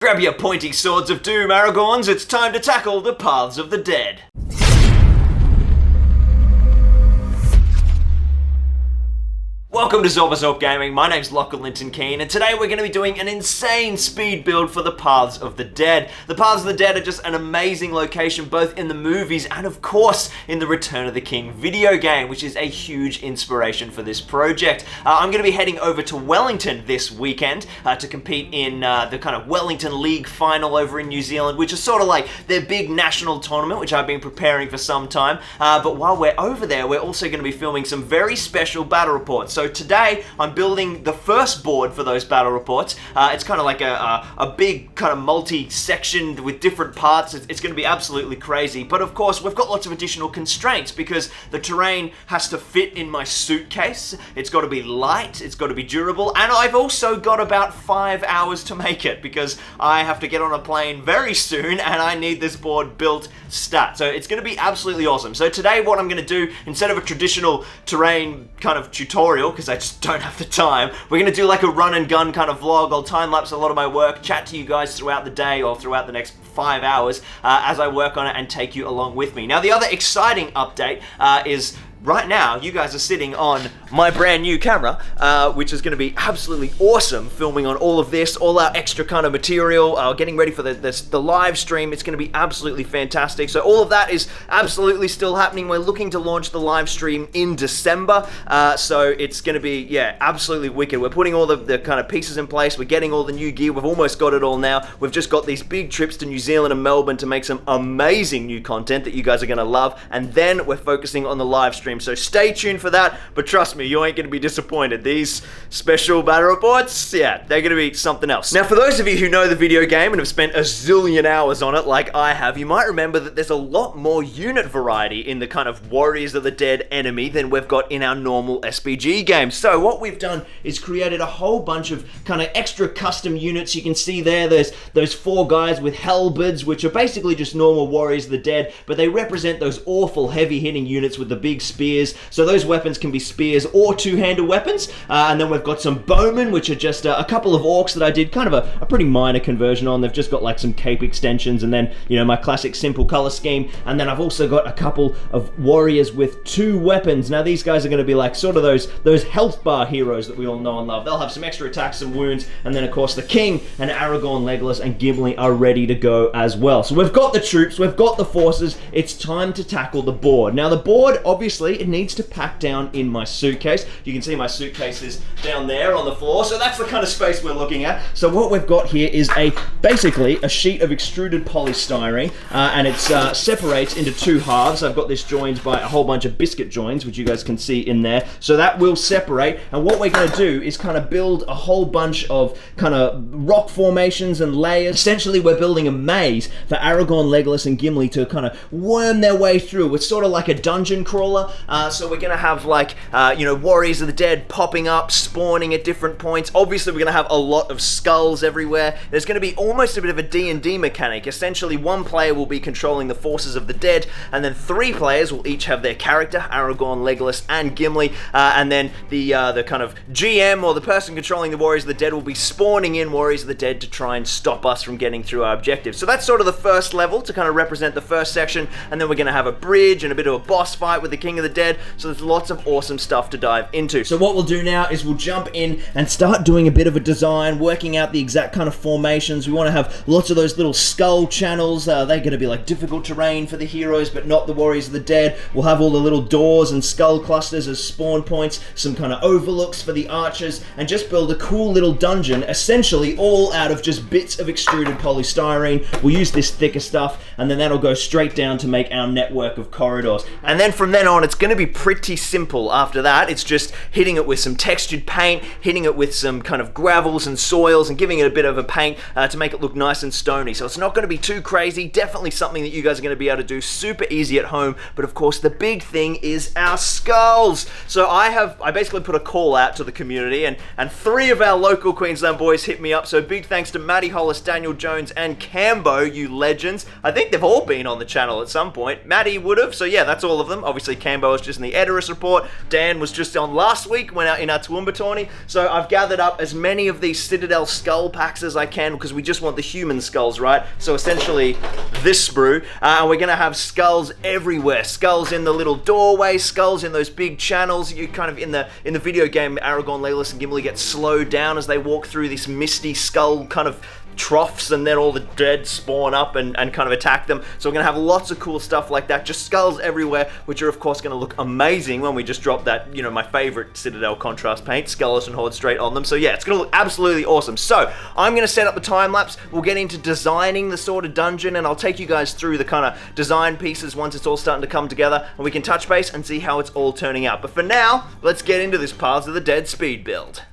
Grab your pointy swords of doom, Aragorns, it's time to tackle the paths of the dead. Welcome to Zorpazorp Gaming, my name's Lachlan Linton Keane, and today we're going to be doing an insane speed build for the Paths of the Dead. The Paths of the Dead are just an amazing location both in the movies and of course in the Return of the King video game, which is a huge inspiration for this project. I'm going to be heading over to Wellington this weekend to compete in the kind of Wellington League final over in New Zealand, which is sort of like their big national tournament, which I've been preparing for some time. But while we're over there, we're also going to be filming some very special battle reports. So today, I'm building the first board for those battle reports. It's kind of like a big kind of multi-section with different parts. It's going to be absolutely crazy. But of course, we've got lots of additional constraints because the terrain has to fit in my suitcase. It's got to be light, it's got to be durable, and I've also got about 5 hours to make it because I have to get on a plane very soon and I need this board built stat. So it's going to be absolutely awesome. So today what I'm going to do, instead of a traditional terrain kind of tutorial, because I just don't have the time, we're going to do like a run and gun kind of vlog. I'll time lapse a lot of my work, chat to you guys throughout the day or throughout the next 5 hours as I work on it and take you along with me. Now the other exciting update is right now, you guys are sitting on my brand new camera, which is going to be absolutely awesome, filming on all of this, all our extra kind of material, getting ready for the live stream. It's going to be absolutely fantastic. So all of that is absolutely still happening. We're looking to launch the live stream in December, so it's going to be, yeah, absolutely wicked. We're putting all the kind of pieces in place. We're getting all the new gear. We've almost got it all now. We've just got these big trips to New Zealand and Melbourne to make some amazing new content that you guys are going to love, and then we're focusing on the live stream. So stay tuned for that, but trust me, you ain't going to be disappointed. These special battle reports, yeah, they're going to be something else. Now, for those of you who know the video game and have spent a zillion hours on it like I have, you might remember that there's a lot more unit variety in the kind of Warriors of the Dead enemy than we've got in our normal SPG games. So what we've done is created a whole bunch of kind of extra custom units. You can see there's those 4 guys with halberds, which are basically just normal Warriors of the Dead, but they represent those awful heavy-hitting units with the big spears. So those weapons can be spears or two-handed weapons. And then we've got some bowmen, which are just a couple of orcs that I did kind of a pretty minor conversion on. They've just got like some cape extensions and then, you know, my classic simple color scheme. And then I've also got a couple of warriors with 2 weapons. Now these guys are going to be like sort of those health bar heroes that we all know and love. They'll have some extra attacks, some wounds, and then of course the King and Aragorn, Legolas, and Gimli are ready to go as well. So we've got the troops, we've got the forces. It's time to tackle the board. Now the board, obviously, it needs to pack down in my suitcase. You can see my suitcase is down there on the floor, so that's the kind of space we're looking at. So what we've got here is basically a sheet of extruded polystyrene, and it separates into 2 halves. I've got this joined by a whole bunch of biscuit joins, which you guys can see in there. So that will separate, and what we're going to do is kind of build a whole bunch of kind of rock formations and layers. Essentially, we're building a maze for Aragorn, Legolas, and Gimli to kind of worm their way through. It's sort of like a dungeon crawler, so we're going to have like, you know, Warriors of the Dead popping up, spawning at different points. Obviously, we're going to have a lot of skulls everywhere. There's going to be almost a bit of a D&D mechanic. Essentially, 1 player will be controlling the forces of the dead, and then 3 players will each have their character, Aragorn, Legolas, and Gimli, and then the kind of GM or the person controlling the Warriors of the Dead will be spawning in Warriors of the Dead to try and stop us from getting through our objectives. So that's sort of the first level to kind of represent the first section, and then we're going to have a bridge and a bit of a boss fight with the King of the Dead. So there's lots of awesome stuff to dive into. So what we'll do now is we'll jump in and start doing a bit of a design, working out the exact kind of formations. We want to have lots of those little skull channels. They're going to be like difficult terrain for the heroes, but not the Warriors of the Dead. We'll have all the little doors and skull clusters as spawn points, some kind of overlooks for the archers, and just build a cool little dungeon, essentially all out of just bits of extruded polystyrene. We'll use this thicker stuff, and then that'll go straight down to make our network of corridors. And then from then on, it's going to be pretty simple. After that, it's just hitting it with some textured paint, hitting it with some kind of gravels and soils, and giving it a bit of a paint to make it look nice and stony. So it's not going to be too crazy. Definitely something that you guys are going to be able to do super easy at home. But of course, the big thing is our skulls. So I basically put a call out to the community, and 3 of our local Queensland boys hit me up. So big thanks to Matty Hollis, Daniel Jones, and Cambo, you legends. I think they've all been on the channel at some point. Matty would have, so yeah, that's all of them. Obviously, Cambo was just in the Edoras report. Dan was was just on last week when in our Toowoomba tourney. So I've gathered up as many of these Citadel skull packs as I can because we just want the human skulls, right? So essentially this sprue, and we're gonna have skulls everywhere. Skulls in the little doorway, skulls in those big channels. You kind of in the video game, Aragorn, Legolas, and Gimli get slowed down as they walk through this misty skull kind of troughs, and then all the dead spawn up and kind of attack them. So we're going to have lots of cool stuff like that, just skulls everywhere, which are of course going to look amazing when we just drop that, you know, my favorite Citadel contrast paint, Skeleton Horde, straight on them. So yeah, it's going to look absolutely awesome. So I'm going to set up the time lapse. We'll get into designing the sort of dungeon, and I'll take you guys through the kind of design pieces once it's all starting to come together, and we can touch base and see how it's all turning out. But for now, let's get into this Paths of the Dead speed build.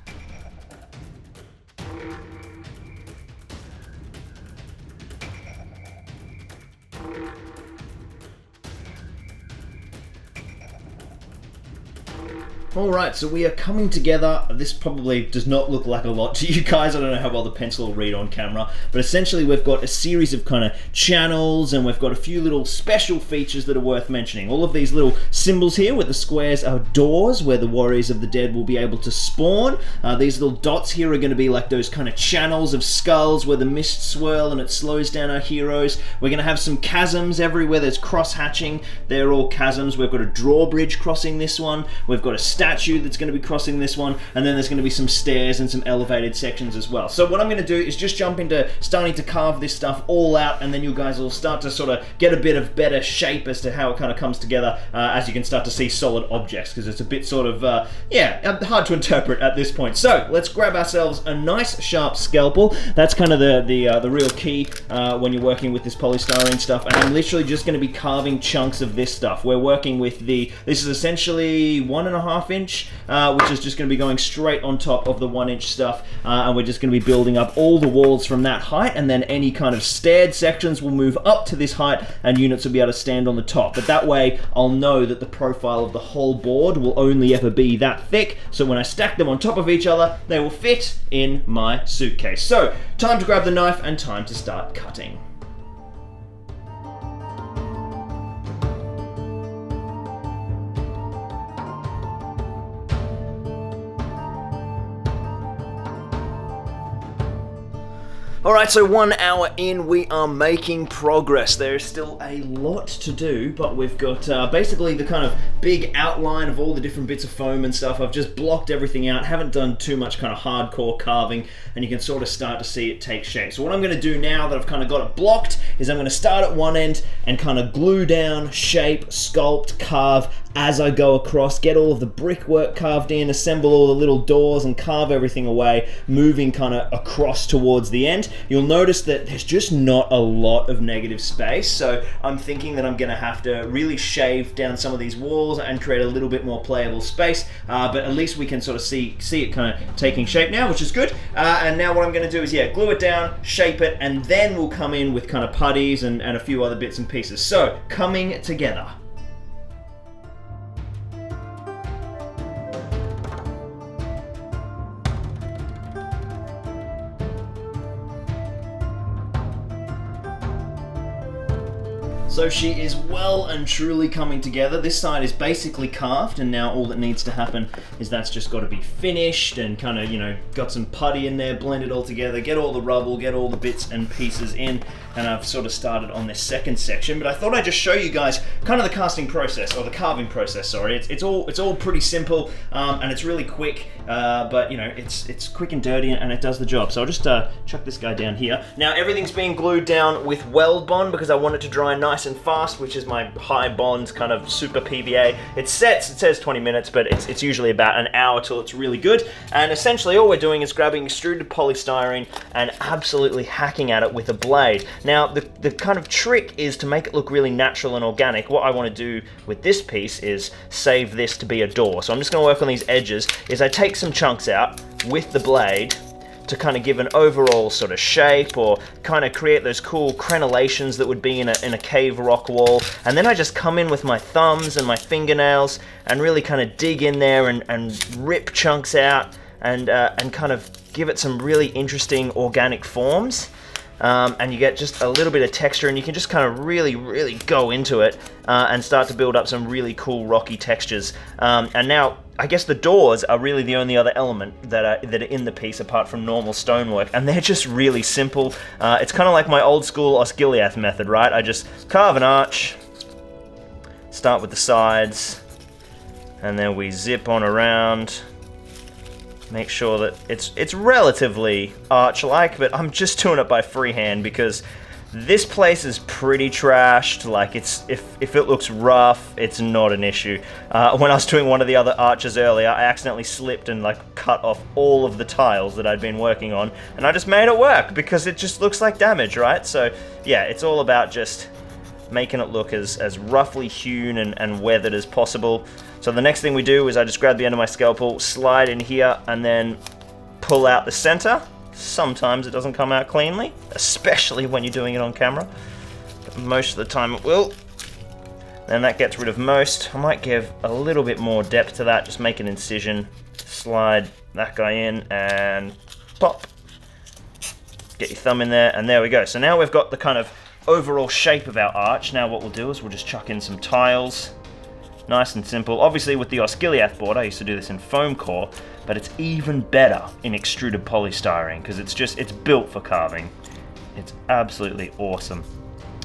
Alright, so we are coming together. This probably does not look like a lot to you guys. I don't know how well the pencil will read on camera, but essentially we've got a series of kind of channels, and we've got a few little special features that are worth mentioning. All of these little symbols here with the squares are doors where the Warriors of the Dead will be able to spawn. These little dots here are going to be like those kind of channels of skulls where the mist swirl and it slows down our heroes. We're going to have some chasms everywhere. There's cross-hatching. They're all chasms. We've got a drawbridge crossing this one. We've got a statue that's going to be crossing this one, and then there's going to be some stairs and some elevated sections as well. So what I'm going to do is just jump into starting to carve this stuff all out, and then you guys will start to sort of get a bit of better shape as to how it kind of comes together as you can start to see solid objects, because it's a bit sort of, yeah, hard to interpret at this point. So let's grab ourselves a nice sharp scalpel. That's kind of the real key when you're working with this polystyrene stuff, and I'm literally just going to be carving chunks of this stuff. We're working with this is essentially 1.5 inch, which is just going to be going straight on top of the 1 inch stuff, and we're just going to be building up all the walls from that height, and then any kind of staired sections will move up to this height, and units will be able to stand on the top. But that way I'll know that the profile of the whole board will only ever be that thick, so when I stack them on top of each other, they will fit in my suitcase. So time to grab the knife and time to start cutting. Alright, so 1 hour in, we are making progress. There is still a lot to do, but we've got basically the kind of big outline of all the different bits of foam and stuff. I've just blocked everything out, haven't done too much kind of hardcore carving, and you can sort of start to see it take shape. So what I'm going to do now that I've kind of got it blocked is I'm going to start at one end and kind of glue down, shape, sculpt, carve as I go across, get all of the brickwork carved in, assemble all the little doors and carve everything away, moving kind of across towards the end. You'll notice that there's just not a lot of negative space, so I'm thinking that I'm going to have to really shave down some of these walls and create a little bit more playable space, but at least we can sort of see it kind of taking shape now, which is good. And now what I'm going to do is, yeah, glue it down, shape it, and then we'll come in with kind of putties and a few other bits and pieces. So, coming together. So she is well and truly coming together. This side is basically carved, and now all that needs to happen is that's just got to be finished and kind of, you know, got some putty in there, blend it all together, get all the rubble, get all the bits and pieces in, and I've sort of started on this second section. But I thought I'd just show you guys kind of the casting process, or the carving process, sorry. It's all pretty simple, and it's really quick, but you know, it's quick and dirty, and it does the job. So I'll just chuck this guy down here. Now everything's being glued down with weld bond because I want it to dry nice and fast, which is my high bond kind of super PVA. It says 20 minutes, but it's usually about an hour till it's really good. And essentially all we're doing is grabbing extruded polystyrene and absolutely hacking at it with a blade. Now the kind of trick is to make it look really natural and organic. What I want to do with this piece is save this to be a door. So I'm just going to work on these edges, is I take some chunks out with the blade to kind of give an overall sort of shape, or kind of create those cool crenellations that would be in a cave rock wall. And then I just come in with my thumbs and my fingernails and really kind of dig in there and rip chunks out and kind of give it some really interesting organic forms. And you get just a little bit of texture, and you can just kind of really go into it and start to build up some really cool rocky textures. And now I guess the doors are really the only other element that are in the piece apart from normal stonework, and they're just really simple. It's kind of like my old school Osgiliath method, right? I just carve an arch, start with the sides, and then we zip on around. Make sure that it's relatively arch-like, but I'm just doing it by freehand because this place is pretty trashed. Like, if it looks rough, it's not an issue. When I was doing one of the other arches earlier, I accidentally slipped and like cut off all of the tiles that I'd been working on, and I just made it work because it just looks like damage, right? So yeah, it's all about just making it look as roughly hewn and weathered as possible. So the next thing we do is I just grab the end of my scalpel, slide in here, and then pull out the center. Sometimes it doesn't come out cleanly, especially when you're doing it on camera, but most of the time it will. Then that gets rid of most. I might give a little bit more depth to that, just make an incision, slide that guy in, and pop. Get your thumb in there, and there we go. So now we've got the kind of overall shape of our arch. Now what we'll do is we'll just chuck in some tiles. Nice and simple. Obviously with the Osgiliath board, I used to do this in foam core, but it's even better in extruded polystyrene because it's built for carving. It's absolutely awesome.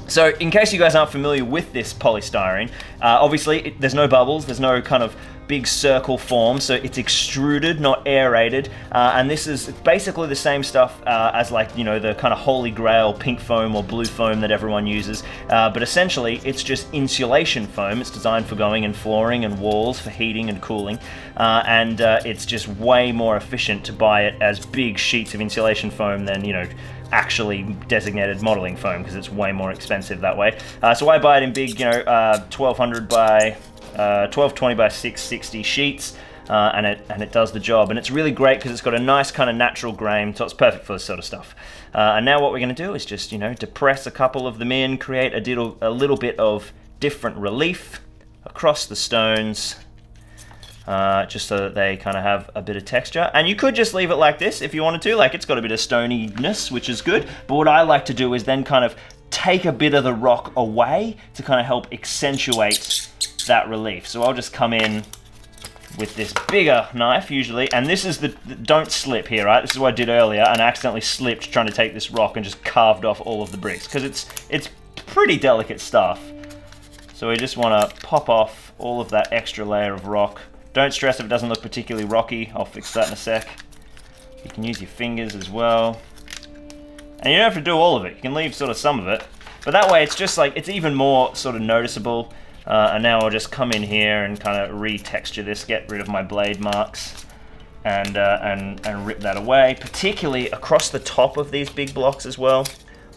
So in case you guys aren't familiar with this polystyrene, obviously there's no bubbles, there's no kind of big circle form, so it's extruded, not aerated, and this is basically the same stuff as, like, you know, the kind of holy grail pink foam or blue foam that everyone uses, but essentially it's just insulation foam. It's designed for going in flooring and walls for heating and cooling, and it's just way more efficient to buy it as big sheets of insulation foam than, you know, actually designated modeling foam, because it's way more expensive that way. So I buy it in big, you know, 1200 by 1220 by 660 sheets, and it does the job, and it's really great because it's got a nice kind of natural grain, so it's perfect for this sort of stuff. And now what we're going to do is just, you know, depress a couple of them in, create a little bit of different relief across the stones, just so that they kind of have a bit of texture. And you could just leave it like this if you wanted to, like it's got a bit of stoniness, which is good, but what I like to do is then kind of take a bit of the rock away to kind of help accentuate that relief. So I'll just come in with this bigger knife usually, and this is the don't slip here, right? This is what I did earlier, and I accidentally slipped trying to take this rock and just carved off all of the bricks because it's pretty delicate stuff. So we just want to pop off all of that extra layer of rock. Don't stress if it doesn't look particularly rocky. I'll fix that in a sec. You can use your fingers as well, and you don't have to do all of it. You can leave sort of some of it, but that way it's just like, it's even more sort of noticeable. And now I'll just come in here and kind of re-texture this, get rid of my blade marks, and rip that away, particularly across the top of these big blocks as well.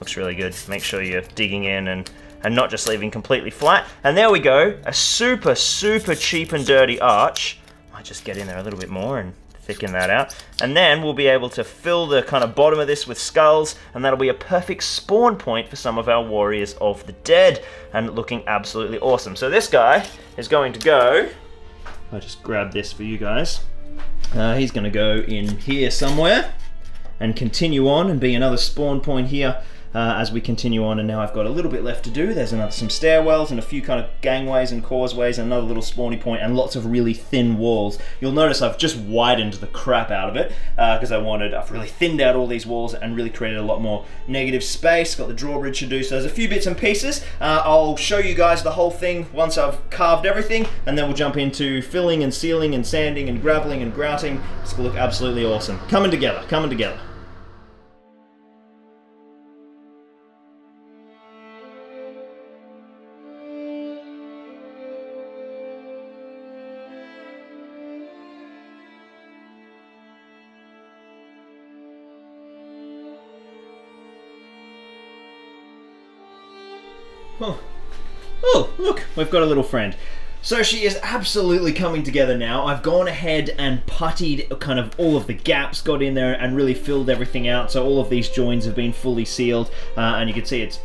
Looks really good. Make sure you're digging in and not just leaving completely flat. And there we go, a super, super cheap and dirty arch. Might just get in there a little bit more and thicken that out, and then we'll be able to fill the kind of bottom of this with skulls, and that'll be a perfect spawn point for some of our warriors of the dead, and looking absolutely awesome. So this guy is going to go, I'll just grab this for you guys, he's going to go in here somewhere and continue on and be another spawn point here as we continue on. And now I've got a little bit left to do. There's some stairwells and a few kind of gangways and causeways and another little spawny point and lots of really thin walls. You'll notice I've just widened the crap out of it because I've really thinned out all these walls and really created a lot more negative space. Got the drawbridge to do, so there's a few bits and pieces. I'll show you guys the whole thing once I've carved everything, and then we'll jump into filling and sealing and sanding and graveling and grouting. It's gonna look absolutely awesome. Coming together, coming together. Oh, look, we've got a little friend. So she is absolutely coming together now. I've gone ahead and puttied kind of all of the gaps, got in there and really filled everything out. So all of these joins have been fully sealed, and you can see it's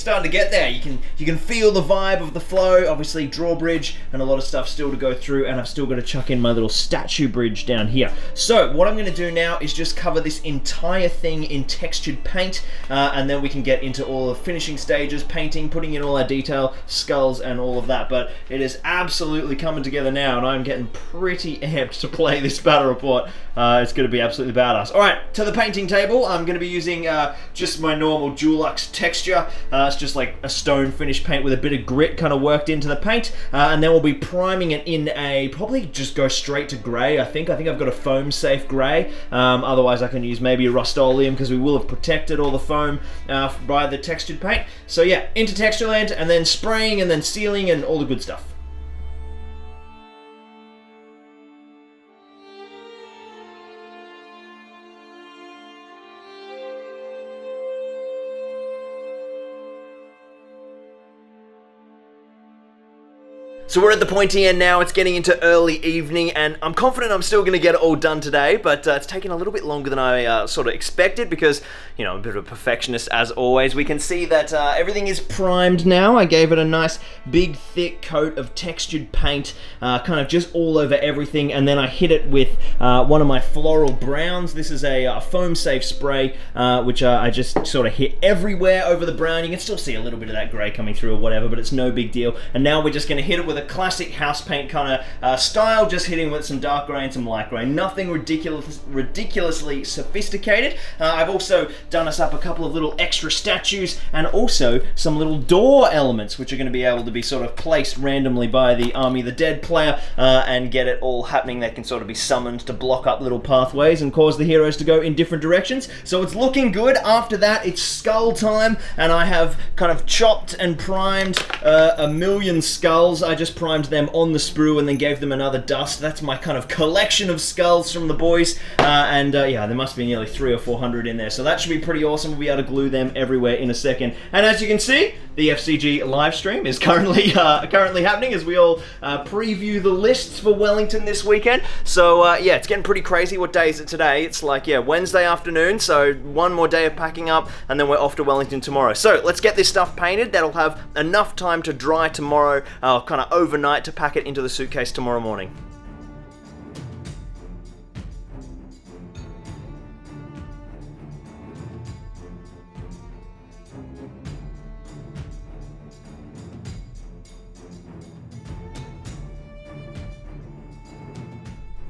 starting to get there. You can feel the vibe of the flow. Obviously drawbridge and a lot of stuff still to go through, and I've still got to chuck in my little statue bridge down here. So what I'm going to do now is just cover this entire thing in textured paint, and then we can get into all the finishing stages, painting, putting in all our detail, skulls and all of that. But it is absolutely coming together now, and I'm getting pretty amped to play this battle report. It's going to be absolutely badass. Alright, to the painting table. I'm going to be using just my normal Dulux texture. It's just like a stone finish paint with a bit of grit kind of worked into the paint. And then we'll be priming it in a, probably just go straight to grey, I think. I think I've got a foam safe grey. Otherwise I can use maybe a Rust-Oleum, because we will have protected all the foam by the textured paint. So yeah, into Textureland, and then spraying, and then sealing, and all the good stuff. So we're at the pointy end now. It's getting into early evening, and I'm confident I'm still going to get it all done today, but it's taking a little bit longer than I sort of expected, because, you know, I'm a bit of a perfectionist as always. We can see that everything is primed now. I gave it a nice big thick coat of textured paint, kind of just all over everything, and then I hit it with one of my floral browns. This is a foam safe spray, which I just sort of hit everywhere over the brown. You can still see a little bit of that grey coming through or whatever, but it's no big deal. And now we're just going to hit it with a classic house paint kind of style, just hitting with some dark grey and some light grey. Nothing ridiculously sophisticated. I've also done us up a couple of little extra statues, and also some little door elements, which are going to be able to be sort of placed randomly by the Army of the Dead player, and get it all happening. They can sort of be summoned to block up little pathways and cause the heroes to go in different directions. So it's looking good. After that, it's skull time, and I have kind of chopped and primed a million skulls. I just primed them on the sprue and then gave them another dust. That's my kind of collection of skulls from the boys, and yeah, there must be nearly 300 or 400 in there, so that should be pretty awesome. We'll be able to glue them everywhere in a second. And as you can see, the FCG live stream is currently happening as we all preview the lists for Wellington this weekend. So yeah, it's getting pretty crazy. What day is it today? It's like, yeah, Wednesday afternoon, so one more day of packing up, and then we're off to Wellington tomorrow. So let's get this stuff painted. That'll have enough time to dry tomorrow, kind of overnight, to pack it into the suitcase tomorrow morning.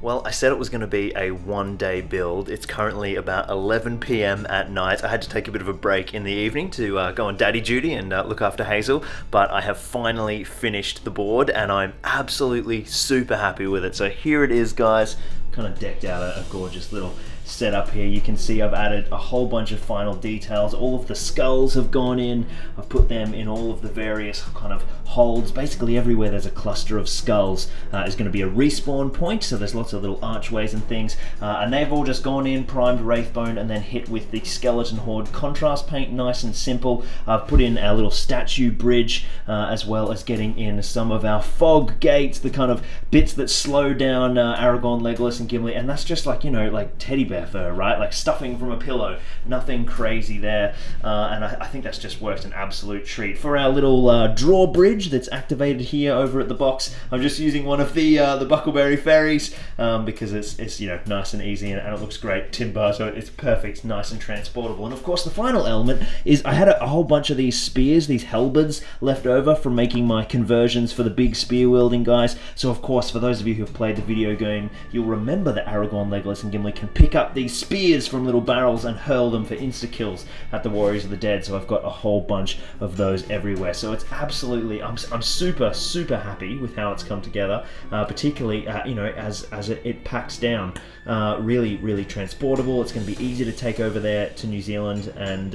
Well, I said it was going to be a one-day build. It's currently about 11 PM at night. I had to take a bit of a break in the evening to go on daddy duty and look after Hazel, but I have finally finished the board, and I'm absolutely super happy with it. So here it is, guys. Kind of decked out a gorgeous little setup here. You can see I've added a whole bunch of final details. All of the skulls have gone in. I've put them in all of the various kind of holds. Basically everywhere there's a cluster of skulls is going to be a respawn point, so there's lots of little archways and things, and they've all just gone in, primed Wraithbone, and then hit with the Skeleton Horde contrast paint, nice and simple. I've put in our little statue bridge, as well as getting in some of our fog gates, the kind of bits that slow down Aragorn, Legolas, and Gimli, and that's just like, you know, like teddy bear fur, right? Like stuffing from a pillow. Nothing crazy there, and I think that's just worked an absolute treat. For our little drawbridge that's activated here over at the box, I'm just using one of the Buckleberry Fairies, because it's you know, nice and easy, and it looks great timber, so it's perfect, nice and transportable. And of course the final element is I had a whole bunch of these spears, these halberds left over from making my conversions for the big spear wielding guys. So of course, for those of you who have played the video game, you'll remember that Aragorn, Legolas, and Gimli can pick up these spears from little barrels and hurl them for insta-kills at the Warriors of the Dead, so I've got a whole bunch of those everywhere. So it's absolutely, I'm super happy with how it's come together, particularly you know, as it packs down. Really transportable. It's going to be easy to take over there to New Zealand, and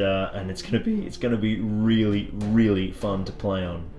it's going to be really fun to play on.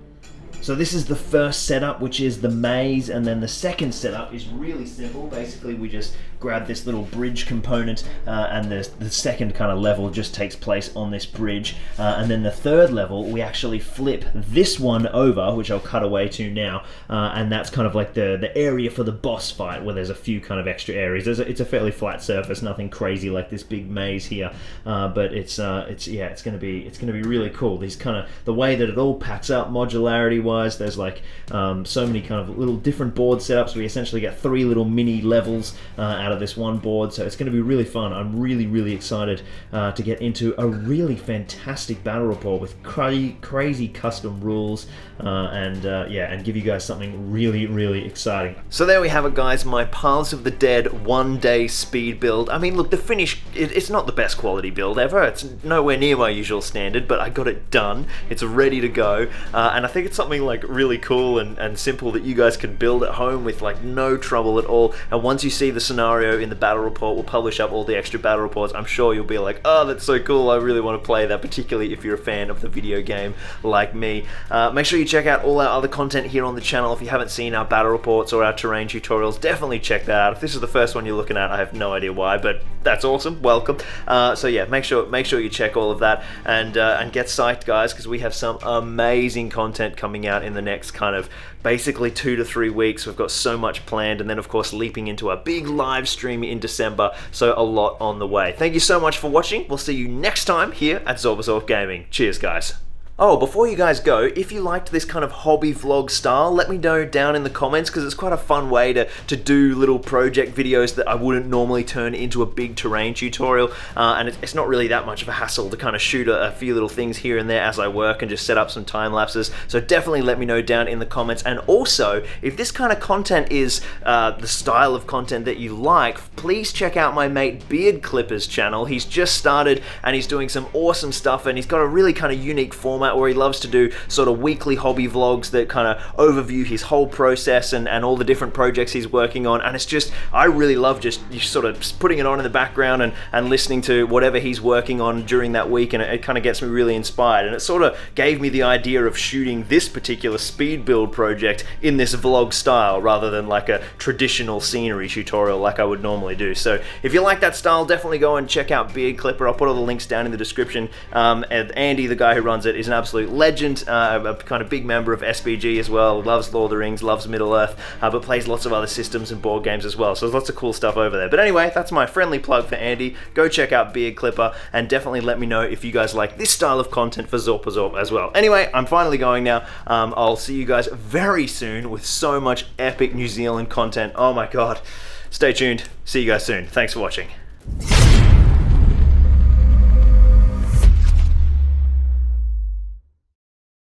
So this is the first setup, which is the maze, and then the second setup is really simple. Basically, we just grab this little bridge component, and the second kind of level just takes place on this bridge. And then the third level, we actually flip this one over, which I'll cut away to now, and that's kind of like the area for the boss fight, where there's a few kind of extra areas. It's a fairly flat surface, nothing crazy like this big maze here, but it's gonna be really cool. These kind of, the way that it all packs up modularity-wise, there's like so many kind of little different board setups. We essentially get 3 little mini levels out of this one board, so it's going to be really fun. I'm really excited to get into a really fantastic battle report with crazy custom rules, and give you guys something really exciting. So there we have it, guys, my Paths of the Dead one-day speed build. I mean, look, the finish, it's not the best quality build ever. It's nowhere near my usual standard, but I got it done. It's ready to go, and I think it's something like really cool and simple that you guys can build at home with like no trouble at all. And once you see the scenario in the battle report, we'll publish up all the extra battle reports. I'm sure you'll be like, oh, that's so cool, I really want to play that, particularly if you're a fan of the video game like me. Make sure you check out all our other content here on the channel. If you haven't seen our battle reports or our terrain tutorials, definitely check that out. If this is the first one you're looking at, I have no idea why, but that's awesome, welcome. So yeah, make sure you check all of that, and get psyched, guys, because we have some amazing content coming out in the next kind of basically 2 to 3 weeks. We've got so much planned, and then of course leaping into a big live stream in December, so a lot on the way. Thank you so much for watching. We'll see you next time here at Zorpazorp Gaming. Cheers, guys. Oh, before you guys go, if you liked this kind of hobby vlog style, let me know down in the comments, because it's quite a fun way to do little project videos that I wouldn't normally turn into a big terrain tutorial, and it's not really that much of a hassle to kind of shoot a few little things here and there as I work and just set up some time lapses. So definitely let me know down in the comments, and also if this kind of content is the style of content that you like, please check out my mate Beard Clipper's channel. He's just started and he's doing some awesome stuff, and he's got a really kind of unique format where he loves to do sort of weekly hobby vlogs that kind of overview his whole process and all the different projects he's working on. And it's just, I really love just sort of putting it on in the background and listening to whatever he's working on during that week, and it kind of gets me really inspired. And it sort of gave me the idea of shooting this particular speed build project in this vlog style rather than like a traditional scenery tutorial like I would normally do. So if you like that style, definitely go and check out Beard Clipper. I'll put all the links down in the description. And Andy, the guy who runs it, is an absolute legend, a kind of big member of SPG as well, loves Lord of the Rings, loves Middle-earth, but plays lots of other systems and board games as well, so there's lots of cool stuff over there. But anyway, that's my friendly plug for Andy. Go check out Beard Clipper, and definitely let me know if you guys like this style of content for Zorpazorp as well. Anyway, I'm finally going now. I'll see you guys very soon with so much epic New Zealand content. Oh my god. Stay tuned. See you guys soon. Thanks for watching.